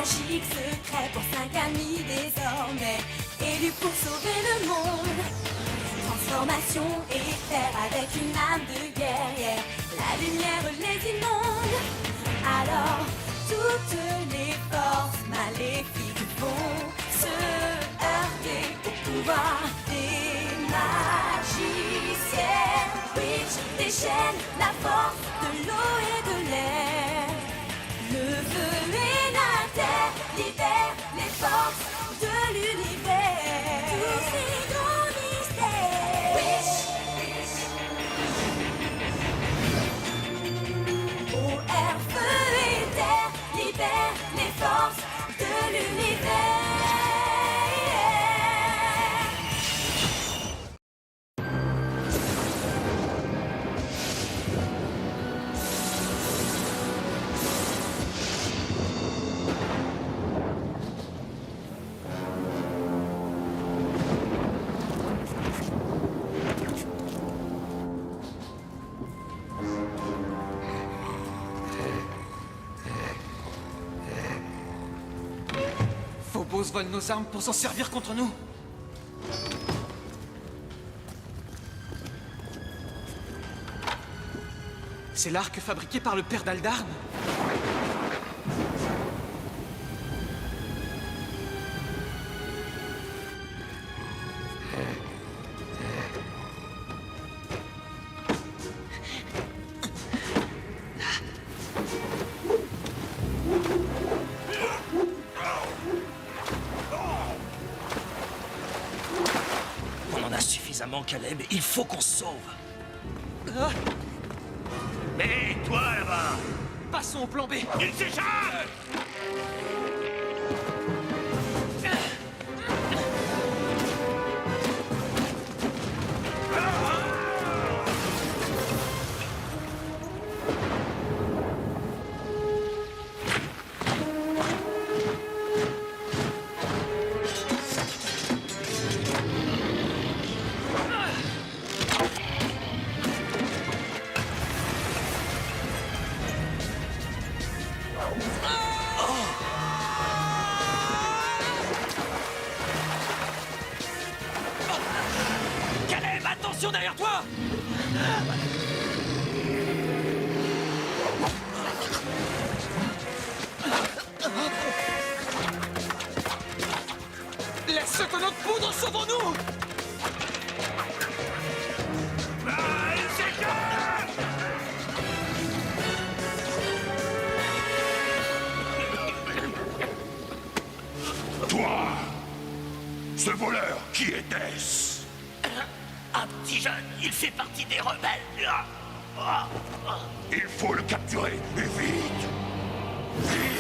magique secret pour 5 amis désormais, élus pour sauver le monde. Transformation éclair avec une âme de guerrière, la lumière les inonde. Alors toutes les forces maléfiques vont se heurter au pouvoir des magiciens. Witch déchaîne la force de l'eau et de l'air. Le feu et la terre libèrent les forces de l'univers. Tous ces grands mystères. Eau, air, feu et terre libèrent les forces de l'univers. Phobos vole nos armes pour s'en servir contre nous. C'est l'arc fabriqué par le père d'Aldarn. On en a suffisamment, Caleb. Il faut qu'on se sauve. Mais toi, là-bas, Passons au plan B. il s'échappe! Caleb, attention derrière toi! Laisse ce tonneau de poudre, sauvons-nous! Ah, il s'échappe! Toi! Ce voleur, qui était-ce? Un petit jeune, il fait partie des rebelles. Il faut le capturer, et vite! Vite!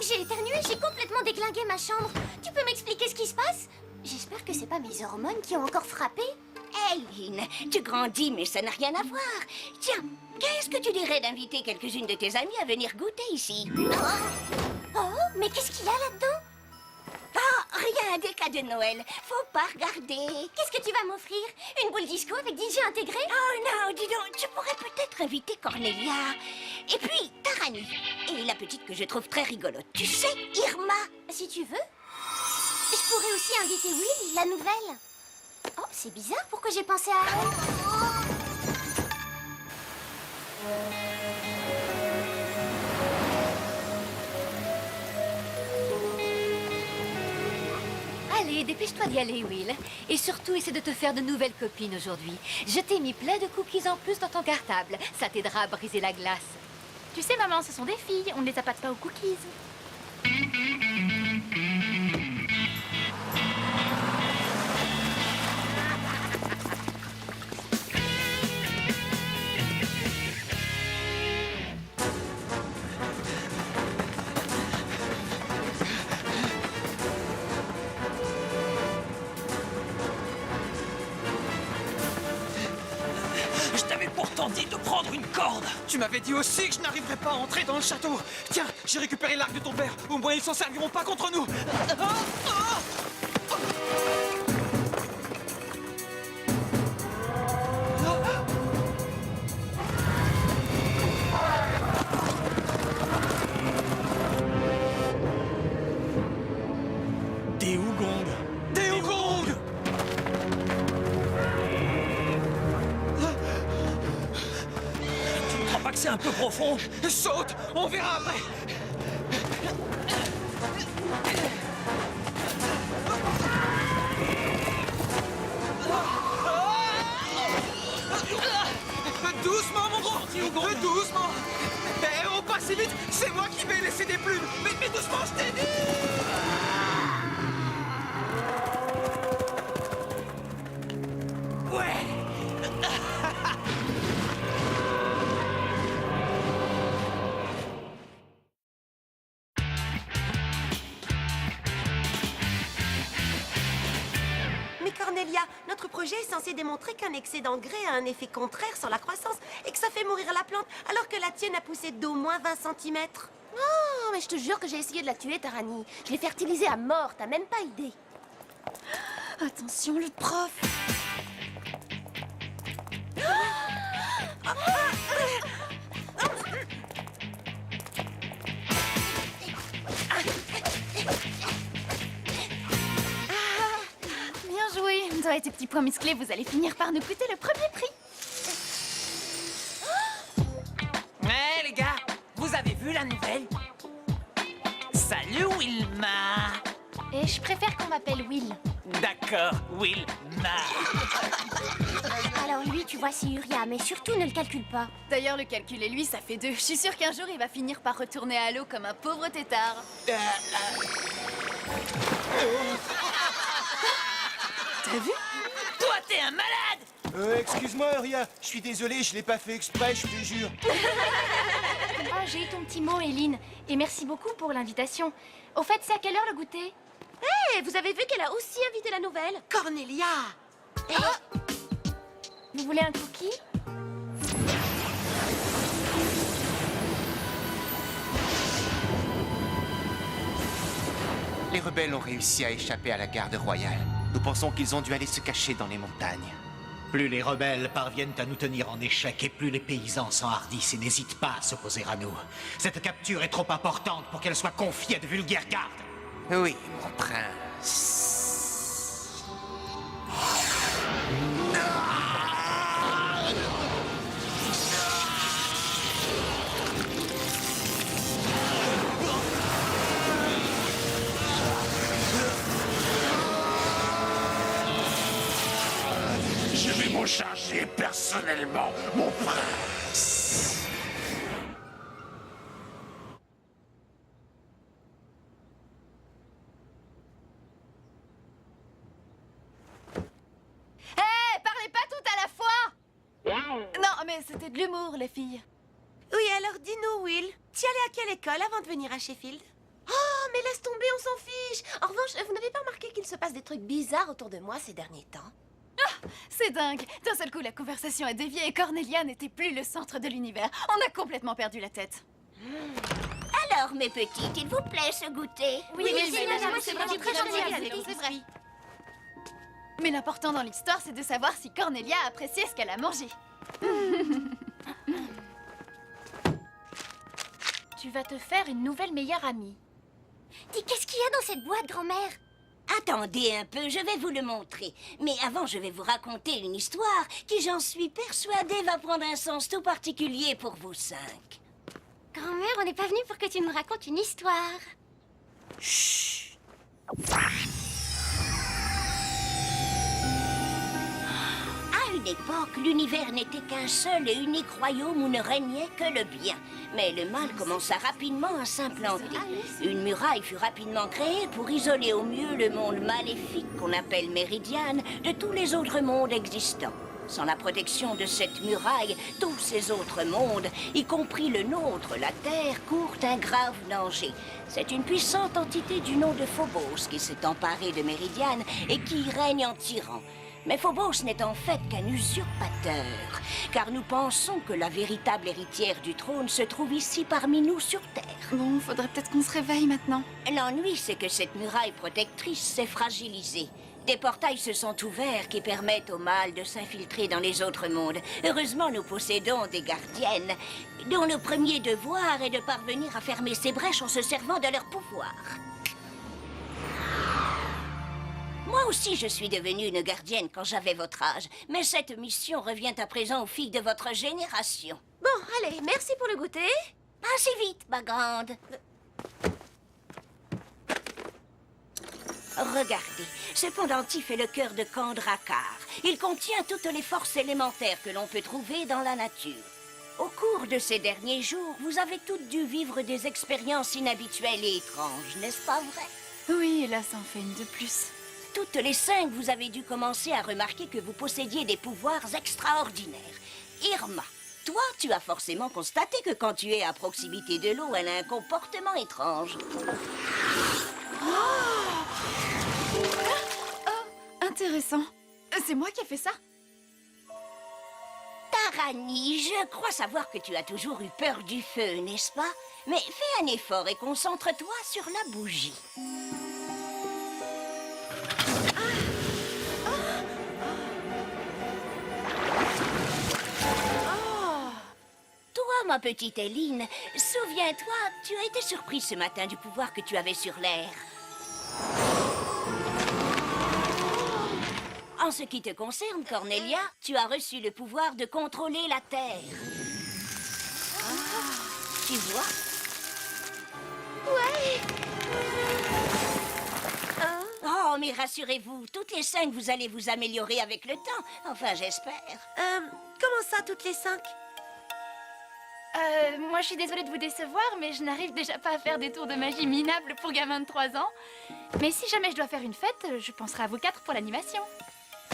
J'ai éternué, j'ai complètement déglingué ma chambre. Tu peux m'expliquer ce qui se passe? J'espère que c'est pas mes hormones qui ont encore frappé. Eileen, tu grandis, mais ça n'a rien à voir. Tiens, qu'est-ce que tu dirais d'inviter quelques-unes de tes amies à venir goûter ici? Oh, mais qu'est-ce qu'il y a là-dedans? Ah, rien, des cadeaux de Noël. Faut pas regarder. Qu'est-ce que tu vas m'offrir? Une boule disco avec DJ intégré? Oh non, dis donc, tu pourrais peut-être inviter Cornelia. Et puis, Tarani. Et la petite que je trouve très rigolote. Tu sais, Irma. Si tu veux. Je pourrais aussi inviter Will, la nouvelle. Oh, c'est bizarre, pourquoi j'ai pensé à elle? Allez dépêche-toi d'y aller, Will. Et surtout, essaie de te faire de nouvelles copines aujourd'hui. Je t'ai mis plein de cookies en plus dans ton cartable. Ça t'aidera à briser la glace. Tu sais, maman, ce sont des filles. On ne les appâte pas aux cookies. Je t'avais pourtant dit de prendre une corde. Tu m'avais dit aussi que je n'arriverais pas à entrer dans le château. Tiens, j'ai récupéré l'arc de ton père. Au moins, ils s'en serviront pas contre nous. Des Wugong. Des Wugong! Tu ne crois pas que c'est un peu profond? Saute! On verra après! Doucement, mon grand! Doucement! Eh, oh, pas si vite! C'est moi qui vais laisser des plumes! Mais doucement, je t'ai dit! Ouais. Mais Cornelia, notre projet est censé démontrer qu'un excès d'engrais a un effet contraire sur la croissance et que ça fait mourir la plante, alors que la tienne a poussé d'au moins 20 cm. Oh, mais je te jure que j'ai essayé de la tuer, Tarani. Je l'ai fertilisée à mort, t'as même pas idée. Attention, le prof. Bien joué. Toi et tes petits poings musclés, vous allez finir par nous coûter le premier prix. Eh les gars, vous avez vu la nouvelle? Salut Wilma. Et je préfère qu'on m'appelle Will. D'accord, Wilma. Alors lui, tu vois, c'est Uria, mais surtout ne le calcule pas. D'ailleurs, le calcul et lui, ça fait 2. Je suis sûre qu'un jour, il va finir par retourner à l'eau comme un pauvre tétard. T'as vu? Toi, t'es un malade! Excuse-moi, Ria. Je suis désolé, je l'ai pas fait exprès, je te jure. Ah, j'ai eu ton petit mot, Eileen. Et merci beaucoup pour l'invitation. Au fait, c'est à quelle heure le goûter? Hé, vous avez vu qu'elle a aussi invité la nouvelle? Cornelia! Vous voulez un cookie? Les rebelles ont réussi à échapper à la garde royale. Nous pensons qu'ils ont dû aller se cacher dans les montagnes. Plus les rebelles parviennent à nous tenir en échec et plus les paysans s'enhardissent et n'hésitent pas à s'opposer à nous. Cette capture est trop importante pour qu'elle soit confiée à de vulgaires gardes. Oui, mon prince. Je vais m'en charger personnellement, mon prince. Hé, parlez pas tout à la fois! Non, mais c'était de l'humour, les filles. Oui, alors dis-nous, Will, t'y allais à quelle école avant de venir à Sheffield? Oh, mais laisse tomber, on s'en fiche. En revanche, vous n'avez pas remarqué qu'il se passe des trucs bizarres autour de moi ces derniers temps? C'est dingue. D'un seul coup, la conversation a dévié et Cornelia n'était plus le centre de l'univers. On a complètement perdu la tête. Alors, mes petites, il vous plaît ce goûter? Oui, c'est vraiment très gentil. C'est vrai. Mais l'important dans l'histoire, c'est de savoir si Cornelia a apprécié ce qu'elle a mangé. Tu vas te faire une nouvelle meilleure amie. Dis, qu'est-ce qu'il y a dans cette boîte, grand-mère? Attendez un peu, je vais vous le montrer. Mais avant, je vais vous raconter une histoire qui, j'en suis persuadée, va prendre un sens tout particulier pour vous 5. Grand-mère, on n'est pas venu pour que tu nous racontes une histoire. Chut! une époque, l'univers n'était qu'un seul et unique royaume où ne régnait que le bien. Mais le mal commença rapidement à s'implanter. Une muraille fut rapidement créée pour isoler au mieux le monde maléfique qu'on appelle Méridiane de tous les autres mondes existants. Sans la protection de cette muraille, tous ces autres mondes, y compris le nôtre, la Terre, courent un grave danger. C'est une puissante entité du nom de Phobos qui s'est emparée de Méridiane et qui y règne en tyran. Mais Phobos n'est en fait qu'un usurpateur, car nous pensons que la véritable héritière du trône se trouve ici parmi nous sur Terre. Bon, faudrait peut-être qu'on se réveille maintenant. L'ennui, c'est que cette muraille protectrice s'est fragilisée. Des portails se sont ouverts qui permettent au mal de s'infiltrer dans les autres mondes. Heureusement, nous possédons des gardiennes, dont le premier devoir est de parvenir à fermer ces brèches en se servant de leur pouvoir. Moi aussi, je suis devenue une gardienne quand j'avais votre âge, mais cette mission revient à présent aux filles de votre génération. Bon, allez, merci pour le goûter. Pas si vite, ma grande. Regardez, ce pendentif est le cœur de Kandrakar. Il contient toutes les forces élémentaires que l'on peut trouver dans la nature. Au cours de ces derniers jours, vous avez toutes dû vivre des expériences inhabituelles et étranges, n'est-ce pas vrai? Oui, là, ça en fait une de plus. Toutes les 5, vous avez dû commencer à remarquer que vous possédiez des pouvoirs extraordinaires. Irma, toi, tu as forcément constaté que quand tu es à proximité de l'eau, elle a un comportement étrange. Intéressant. C'est moi qui ai fait ça? Tarani, je crois savoir que tu as toujours eu peur du feu, n'est-ce pas? Mais fais un effort et concentre-toi sur la bougie. Toi, ma petite Éline, souviens-toi, tu as été surprise ce matin du pouvoir que tu avais sur l'air. En ce qui te concerne, Cornelia, tu as reçu le pouvoir de contrôler la Terre. Tu vois? Ouais. Oh, mais rassurez-vous, toutes les 5, vous allez vous améliorer avec le temps. Enfin, j'espère. Comment ça, toutes les 5? Moi, je suis désolée de vous décevoir, mais je n'arrive déjà pas à faire des tours de magie minables pour gamins de 3 ans. Mais si jamais je dois faire une fête, je penserai à vous 4 pour l'animation.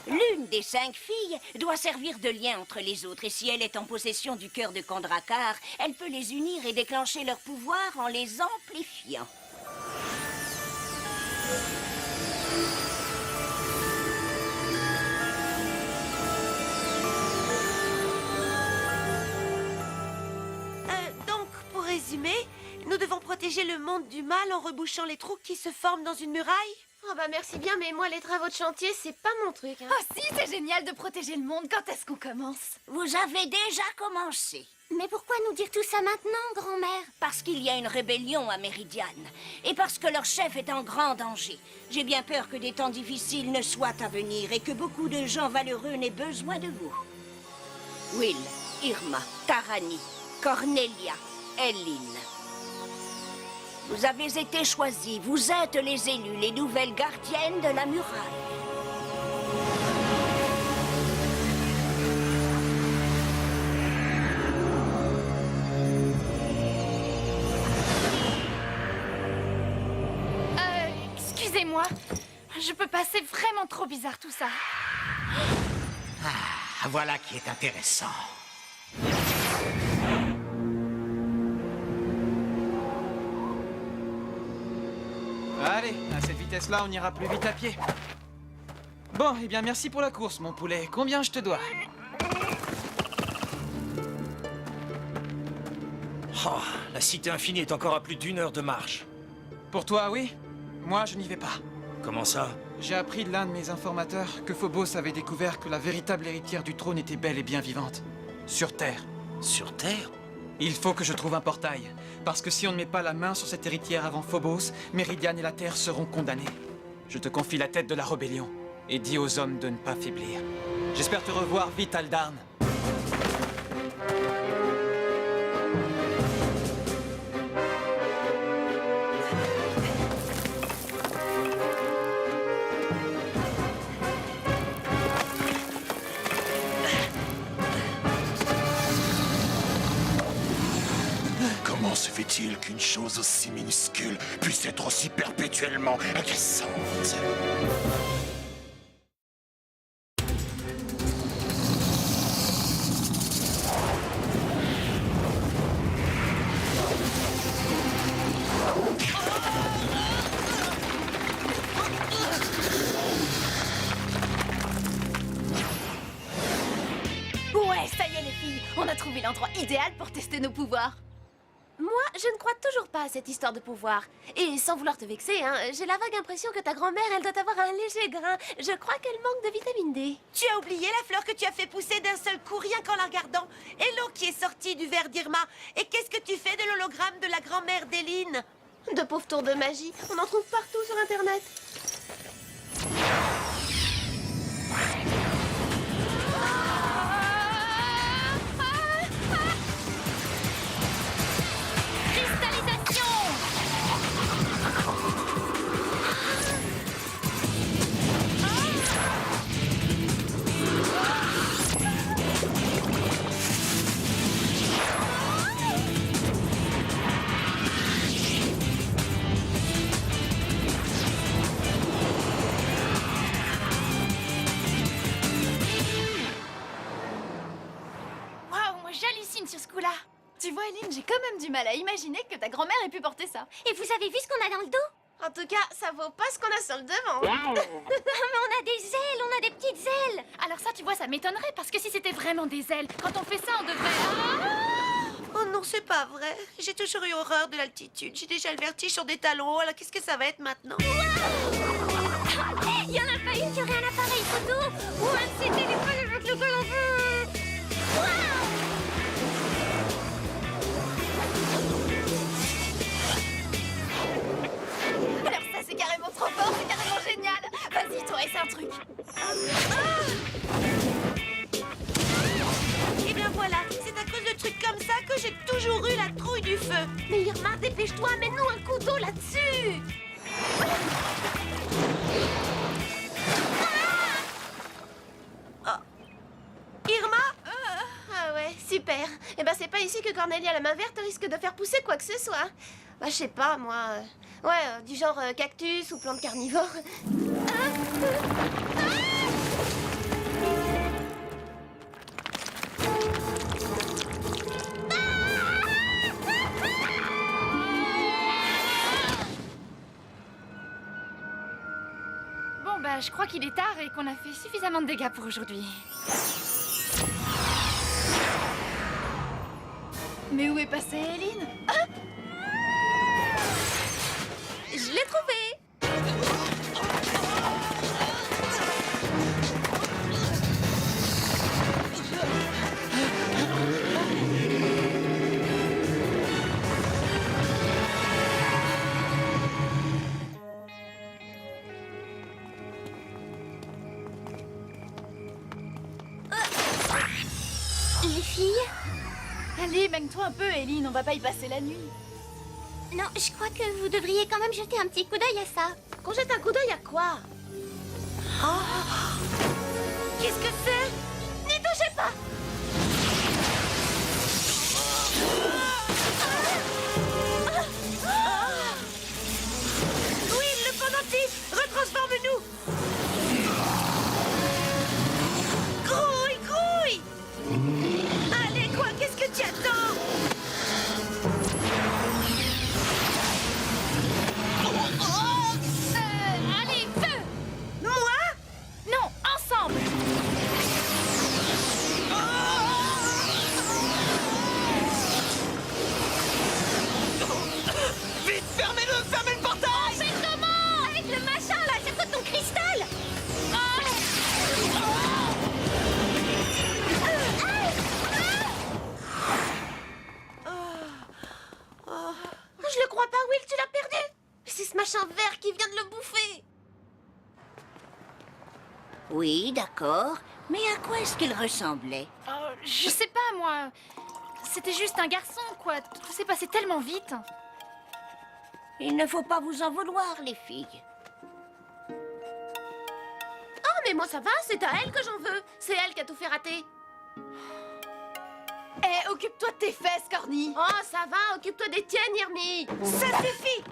L'une des 5 filles doit servir de lien entre les autres. Et si elle est en possession du cœur de Kandrakar, elle peut les unir et déclencher leur pouvoir en les amplifiant. Donc, pour résumer, nous devons protéger le monde du mal en rebouchant les trous qui se forment dans une muraille? Oh bah merci bien, mais moi les travaux de chantier, c'est pas mon truc. Hein. Oh si, c'est génial de protéger le monde. Quand est-ce qu'on commence? Vous avez déjà commencé. Mais pourquoi nous dire tout ça maintenant, grand-mère? Parce qu'il y a une rébellion à Méridiane. Et parce que leur chef est en grand danger. J'ai bien peur que des temps difficiles ne soient à venir et que beaucoup de gens valeureux n'aient besoin de vous. Will, Irma, Tarani, Cornelia, Eline. Vous avez été choisis. Vous êtes les élus, les nouvelles gardiennes de la muraille. Excusez-moi. Je peux pas, c'est vraiment trop bizarre tout ça. Ah, voilà qui est intéressant. Allez, à cette vitesse-là, on ira plus vite à pied. Bon, eh bien, merci pour la course, mon poulet. Combien je te dois? Oh, la cité infinie est encore à plus d'1 heure de marche. Pour toi, oui. Moi, je n'y vais pas. Comment ça? J'ai appris de l'un de mes informateurs que Phobos avait découvert que la véritable héritière du trône était bel et bien vivante. Sur Terre. Sur Terre? Il faut que je trouve un portail. Parce que si on ne met pas la main sur cette héritière avant Phobos, Méridiane et la Terre seront condamnés. Je te confie la tête de la rébellion. Et dis aux hommes de ne pas faiblir. J'espère te revoir vite, Aldarn. fait-il qu'une chose aussi minuscule puisse être aussi perpétuellement agressante? Ouais, ça y est les filles, on a trouvé l'endroit idéal pour tester nos pouvoirs. Moi, je ne crois toujours pas à cette histoire de pouvoir. Et sans vouloir te vexer, hein, j'ai la vague impression que ta grand-mère, elle doit avoir un léger grain. Je crois qu'elle manque de vitamine D. Tu as oublié la fleur que tu as fait pousser d'un seul coup, rien qu'en la regardant. Et l'eau qui est sortie du verre d'Irma. Et qu'est-ce que tu fais de l'hologramme de la grand-mère d'Éline? De pauvres tours de magie, on en trouve partout sur Internet. Waouh, moi j'hallucine sur ce coup-là. Tu vois, Eline, j'ai quand même du mal à imaginer que ta grand-mère ait pu porter ça. Et vous avez vu ce qu'on a dans le dos? En tout cas, ça vaut pas ce qu'on a sur le devant. Mais on a des ailes, on a des petites ailes. Alors ça, tu vois, ça m'étonnerait, parce que si c'était vraiment des ailes, quand on fait ça, on devrait... Oh non, c'est pas vrai. J'ai toujours eu horreur de l'altitude. J'ai déjà le vertige sur des talons. Alors qu'est-ce que ça va être maintenant? Il y en a pas une qui aurait un appareil photo ou un de ces téléphones avec lequel on peut... Alors ça, c'est carrément trop fort, c'est carrément génial. Vas-y, toi, essaie un truc. Et bien voilà, c'est à cause de trucs comme ça que j'ai toujours eu la trouille du feu. Mais Irma, dépêche-toi, mets-nous un coup d'eau là-dessus. Irma? Ah ouais, super. Eh ben c'est pas ici que Cornelia la main verte risque de faire pousser quoi que ce soit. Bah je sais pas, moi... ouais, du genre cactus ou plante carnivore. Bon, bah, je crois qu'il est tard et qu'on a fait suffisamment de dégâts pour aujourd'hui. Mais où est passée Eline? Je l'ai trouvé. Les filles? Allez, baigne-toi un peu, Eline, on va pas y passer la nuit. Non, je crois que vous devriez quand même jeter un petit coup d'œil à ça. Qu'on jette un coup d'œil à quoi? Qu'est-ce que c'est? N'y touchez pas. Oui, le pendentif! Retransforme-nous! Grouille, grouille! Allez, quoi, qu'est-ce que tu attends? Allez, feu! Moi? Non, ensemble! Vite, fermez-le, fermez le portail! Mais comment? Avec le machin là, c'est quoi ton cristal? Je le crois pas, Will, tu l'as perdu. C'est ce machin vert qui vient de le bouffer. Oui, d'accord. Mais à quoi est-ce qu'il ressemblait? Oh, je sais pas, moi. C'était juste un garçon, quoi. Tout s'est passé tellement vite. Il ne faut pas vous en vouloir, les filles. Oh, mais moi ça va, c'est à elle que j'en veux. C'est elle qui a tout fait rater. Eh, occupe-toi de tes fesses, Corny. Oh, ça va, occupe-toi des tiennes, Irmi. Ça suffit.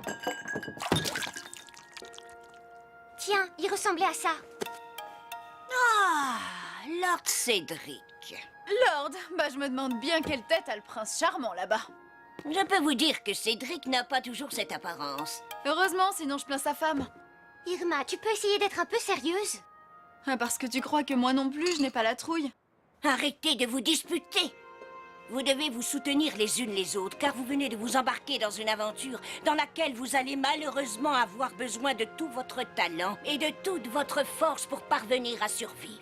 Tiens, il ressemblait à ça. Ah, Lord Cédric. Lord, bah je me demande bien quelle tête a le prince charmant là-bas. Je peux vous dire que Cédric n'a pas toujours cette apparence. Heureusement, sinon je plains sa femme. Irma, tu peux essayer d'être un peu sérieuse? Ah, parce que tu crois que moi non plus, je n'ai pas la trouille. Arrêtez de vous disputer. Vous devez vous soutenir les unes les autres, car vous venez de vous embarquer dans une aventure dans laquelle vous allez malheureusement avoir besoin de tout votre talent et de toute votre force pour parvenir à survivre.